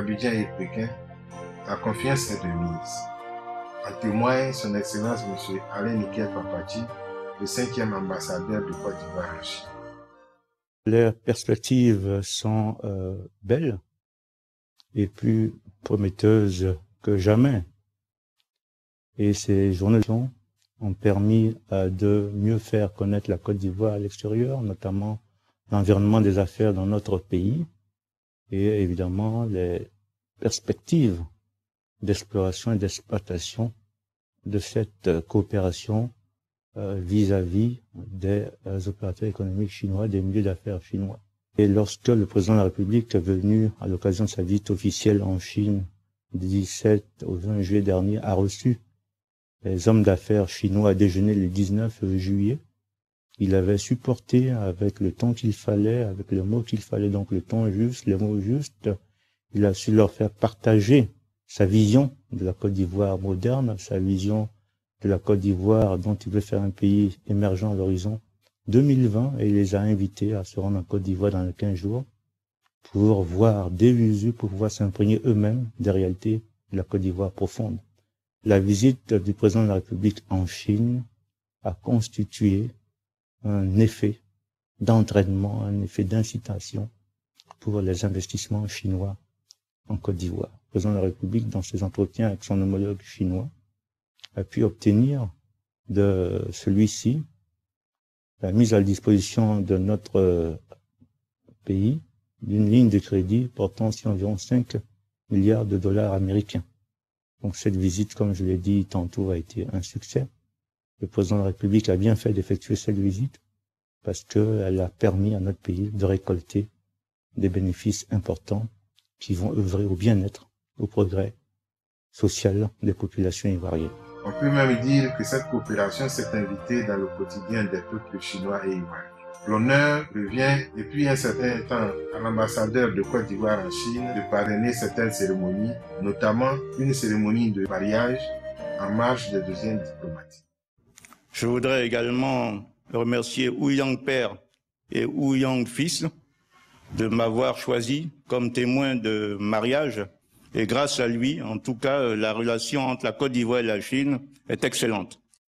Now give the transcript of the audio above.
Abidjan et Pékin, la confiance est de mise. En témoigne son Excellence M. Alain Nikel Papati, le 5e ambassadeur de Côte d'Ivoire en Chine. Les perspectives sont belles et plus prometteuses que jamais. Et ces journées ont permis de mieux faire connaître la Côte d'Ivoire à l'extérieur, notamment l'environnement des affaires dans notre pays et évidemment les perspectives d'exploration et d'exploitation de cette coopération vis-à-vis des opérateurs économiques chinois, des milieux d'affaires chinois. Et lorsque le président de la République est venu à l'occasion de sa visite officielle en Chine du 17 au 20 juillet dernier, a reçu les hommes d'affaires chinois à déjeuner le 19 juillet. Il avait supporté avec le ton qu'il fallait, avec le mot qu'il fallait, donc le ton juste, les mots justes. Il a su leur faire partager sa vision de la Côte d'Ivoire moderne, sa vision de la Côte d'Ivoire dont il veut faire un pays émergent à l'horizon 2020, et il les a invités à se rendre en Côte d'Ivoire dans les 15 jours pour voir des visu, pour pouvoir s'imprégner eux-mêmes des réalités de la Côte d'Ivoire profonde. La visite du président de la République en Chine a constitué un effet d'entraînement, un effet d'incitation pour les investissements chinois en Côte d'Ivoire. Le président de la République, dans ses entretiens avec son homologue chinois, a pu obtenir de celui-ci la mise à disposition de notre pays d'une ligne de crédit portant sur environ 5 milliards de dollars américains. Donc cette visite, comme je l'ai dit tantôt, a été un succès. Le président de la République a bien fait d'effectuer cette visite parce qu'elle a permis à notre pays de récolter des bénéfices importants qui vont œuvrer au bien-être, au progrès social des populations ivoiriennes. On peut même dire que cette coopération s'est invitée dans le quotidien des peuples chinois et ivoiriens. L'honneur revient depuis un certain temps à l'ambassadeur de Côte d'Ivoire en Chine de parrainer certaines cérémonies, notamment une cérémonie de mariage en marge des deuxièmes diplomatiques. Je voudrais également remercier Ouyang Père et Ouyang Fils de m'avoir choisi comme témoin de mariage. Et grâce à lui, en tout cas, la relation entre la Côte d'Ivoire et la Chine est excellente.